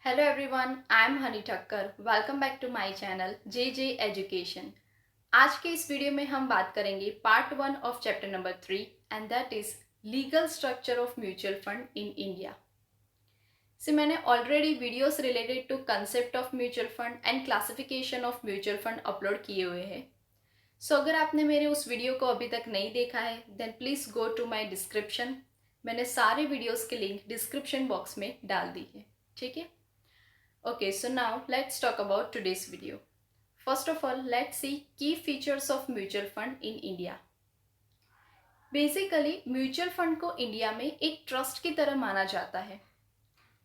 Hello everyone, I am Honey Thakkar. Welcome back to my channel J J education. आज के इस वीडियो में हम बात करेंगे part 1 of chapter number 3 and that is legal structure of mutual fund in India. मैंने already videos related to concept of mutual fund and classification of mutual fund upload किए हुए हैं. अगर आपने मेरे उस वीडियो को अभी तक नहीं देखा है then please go to my description. मैंने सारे वीडियोज़ के लिंक डिस्क्रिप्शन बॉक्स में डाल दी है. ठीक है. Okay, so now let's talk about today's video. First of all, let's see key features of mutual fund in India. Basically mutual fund को इंडिया में एक ट्रस्ट की तरह माना जाता है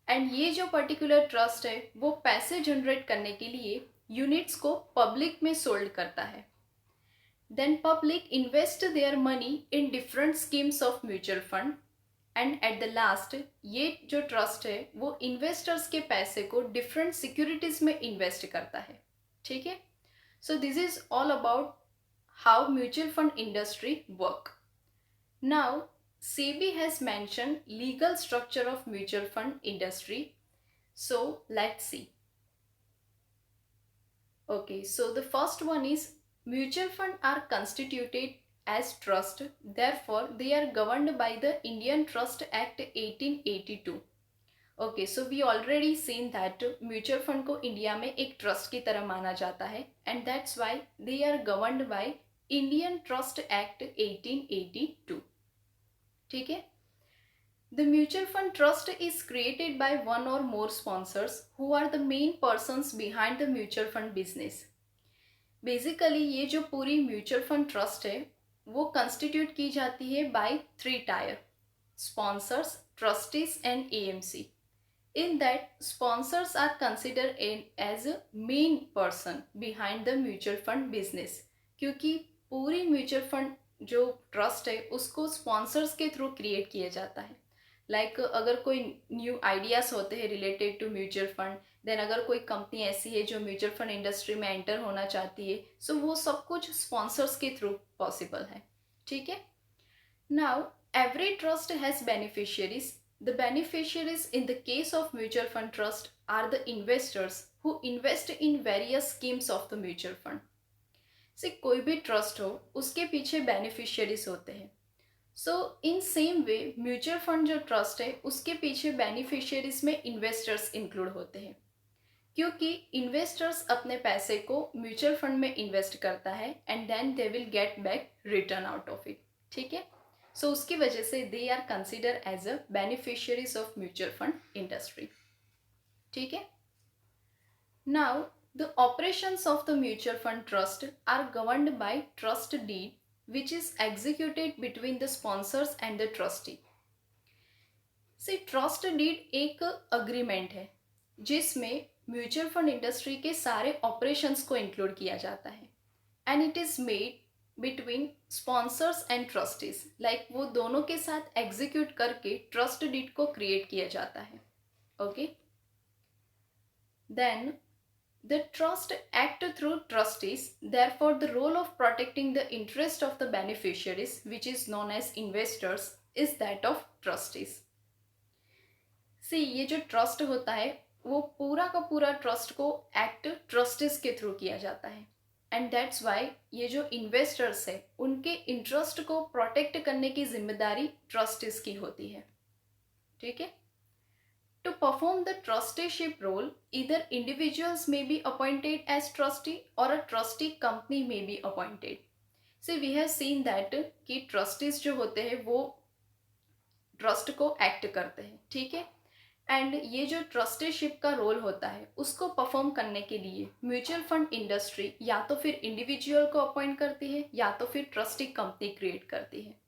एंड ये जो पर्टिकुलर ट्रस्ट है वो पैसे जनरेट करने के लिए यूनिट्स को पब्लिक में सोल्ड करता है. Then public invest their money in different schemes of mutual fund and at the last ये जो ट्रस्ट है वो इन्वेस्टर्स के पैसे को डिफरेंट सिक्योरिटीज में इन्वेस्ट करता है. ठीक है. So this is all about how mutual fund industry work. Now SEBI has mention legal structure of mutual fund industry. So let's see. Okay, so the first one is mutual fund are constituted as trust, therefore they are governed by the Indian Trust Act 1882. Okay, so we already seen that mutual fund को India में एक trust की तरह माना जाता है and that's why they are governed by Indian Trust Act 1882. ठीक है. The mutual fund trust is created by one or more sponsors who are the main persons behind the mutual fund business. Basically ये जो पूरी mutual fund trust है वो constitute की जाती है by 3 tier: sponsors, trustees and AMC. In that sponsors are consider as a main person behind the mutual fund business, क्योंकि पूरी म्यूचुअल फंड जो ट्रस्ट है उसको स्पॉन्सर्स के थ्रू क्रिएट किया जाता है. अगर कोई न्यू आइडियाज़ होते हैं related to mutual fund, then अगर कोई कंपनी ऐसी है जो म्यूचुअल फंड इंडस्ट्री में एंटर होना चाहती है, सो वो सब कुछ स्पॉन्सर्स के थ्रू पॉसिबल है. ठीक है. Now every trust has beneficiaries. The beneficiaries in the case of mutual fund trust are the investors who invest in various schemes of the mutual fund. से कोई भी ट्रस्ट हो उसके पीछे बेनिफिशियरीज होते हैं. So in same way mutual fund जो trust है उसके पीछे बेनिफिशियरीज में इन्वेस्टर्स इंक्लूड होते हैं, क्योंकि इन्वेस्टर्स अपने पैसे को म्यूचुअल फंड में इन्वेस्ट करता है and then they will get back return out of it. ठीक है. सो उसकी वजह से they are consider as a beneficiaries of mutual fund industry. ठीक है. Now the operations of the mutual fund trust are governed by trust deed which is executed between the sponsors and the trustee. See, trust deed एक agreement है जिसमें mutual fund industry के सारे operations को include किया जाता है and it is made between sponsors and trustees. वो दोनों के साथ एग्जीक्यूट करके ट्रस्ट डीड को क्रिएट किया जाता है. Okay. Then the trust act through trustees, therefore the role of protecting the interest of the beneficiaries, which is known as investors, is that of trustees. See, ये जो trust होता है वो पूरा का पूरा ट्रस्ट को एक्ट ट्रस्टीज के थ्रू किया जाता है एंड दैट्स वाई ये जो इन्वेस्टर्स है उनके इंटरेस्ट को प्रोटेक्ट करने की जिम्मेदारी ट्रस्टीज की होती है. ठीक है. To perform the trusteeship role, either individuals may be appointed as trustee or a trustee company may be appointed. So we have seen that कि trustees जो होते हैं वो ट्रस्ट को एक्ट करते हैं. ठीक है. एंड ये जो ट्रस्टीशिप का रोल होता है उसको परफॉर्म करने के लिए म्यूचुअल फंड इंडस्ट्री या तो फिर इंडिविजुअल को अपॉइंट करती है या तो फिर ट्रस्टी कंपनी क्रिएट करती है.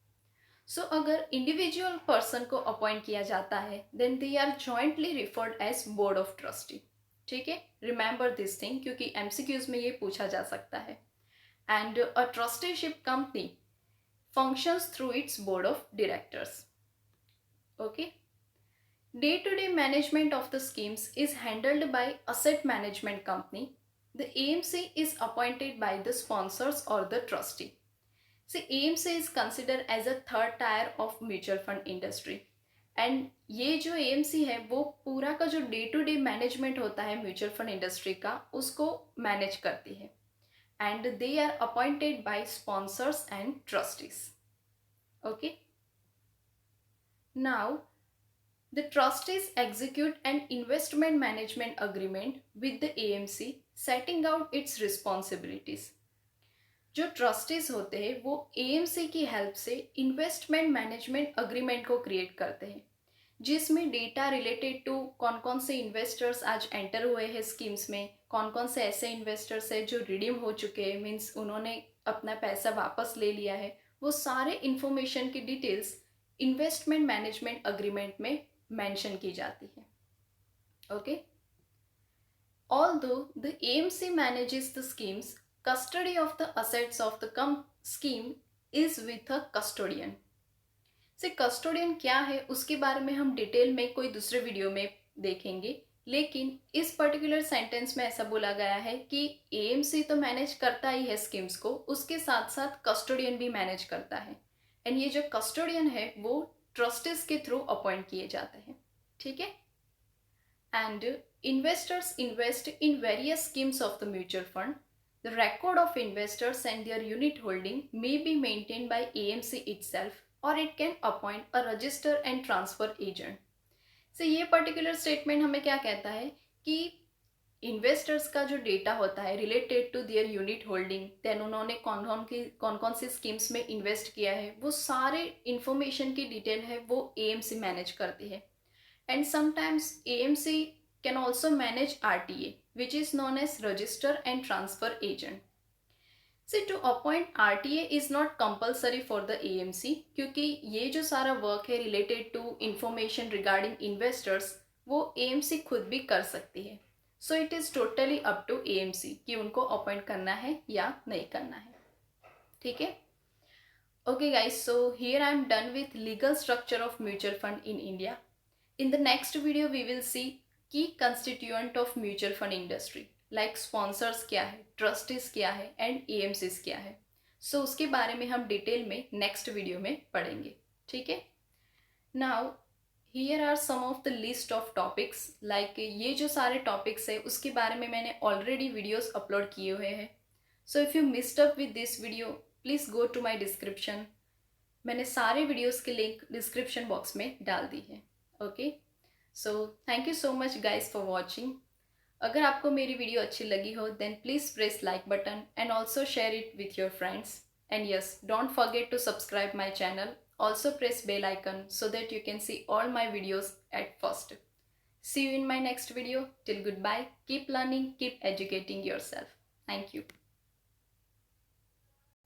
सो अगर इंडिविजुअल पर्सन को अपॉइंट किया जाता है then they are jointly referred as board of trustee. ठीक है. रिमेंबर दिस थिंग क्योंकि एमसीक्यूज में ये पूछा जा सकता है. And a trusteeship company functions through its board of directors. Okay. Day to day management of the schemes is handled by asset management company. The AMC is appointed by the sponsors और the trustee. See, AMC is considered as a third tier of mutual fund industry. And ये जो AMC है वो पूरा का जो day to day management होता है म्यूचुअल फंड इंडस्ट्री का उसको मैनेज करती है and they are appointed by sponsors and trustees. Okay, now the trustees execute an investment management agreement with the AMC setting out its responsibilities. जो trustees होते हैं वो एएमसी की हेल्प से इन्वेस्टमेंट मैनेजमेंट अग्रीमेंट को create करते हैं जिसमें डेटा रिलेटेड टू कौन कौन से इन्वेस्टर्स आज एंटर हुए हैं स्कीम्स में, कौन कौन से ऐसे इन्वेस्टर्स हैं जो रिडीम हो चुके हैं, मीन्स उन्होंने अपना पैसा वापस ले लिया है, वो सारे इन्फॉर्मेशन की डिटेल्स इन्वेस्टमेंट मैनेजमेंट अग्रीमेंट में मेंशन की जाती है. Okay, although the AMC manages the schemes, custody of the assets of the scheme is with a custodian. से कस्टोडियन क्या है उसके बारे में हम डिटेल में कोई दूसरे वीडियो में देखेंगे, लेकिन इस पर्टिकुलर सेंटेंस में ऐसा बोला गया है कि एएमसी तो मैनेज करता ही है स्कीम्स को, उसके साथ साथ कस्टोडियन भी मैनेज करता है एंड ये जो कस्टोडियन है वो ट्रस्टीज के थ्रू अपॉइंट किए जाते हैं. ठीक है, and investors invest in various schemes of the mutual fund. The record of investors and their unit holding may be maintained by AMC itself or it can appoint a register and transfer agent. So ये particular statement हमें क्या कहता है कि investors का जो data होता है related to their unit holding, then उन्होंने कौन कौन सी स्कीम्स में इन्वेस्ट किया है, वो सारे इंफॉर्मेशन की डिटेल है वो एएमसी मैनेज करती है. And sometimes AMC can also manage RTA which is known as register and transfer agent. See, to appoint RTA is not compulsory for the AMC क्योंकि ये जो सारा वर्क है related to information regarding investors वो AMC खुद भी कर सकती है. So it is totally up to AMC कि उनको अपॉइंट करना है या नहीं करना है. ठीक है, okay guys, so here I am done with legal structure of mutual fund in India. In the next video we will see की constituent of mutual fund industry like sponsors क्या है, ट्रस्टीज क्या है एंड एएमसीज क्या है. सो उसके बारे में हम डिटेल में नेक्स्ट वीडियो में पढ़ेंगे. ठीक है, now here are some of the list of topics. Like ये जो सारे टॉपिक्स है उसके बारे में मैंने ऑलरेडी वीडियोस अपलोड किए हुए हैं. So if you missed up with this video please go to my description. मैंने सारे वीडियोज़ के लिंक डिस्क्रिप्शन बॉक्स में डाल दी है. Okay, so thank you so much guys for watching. अगर आपको मेरी वीडियो अच्छी लगी हो then please press like button and also share it with your friends. And yes, don't forget to subscribe my channel. Also press bell icon so that you can see all my videos at first. See you in my next video. Till goodbye. Keep learning, keep educating yourself. Thank you.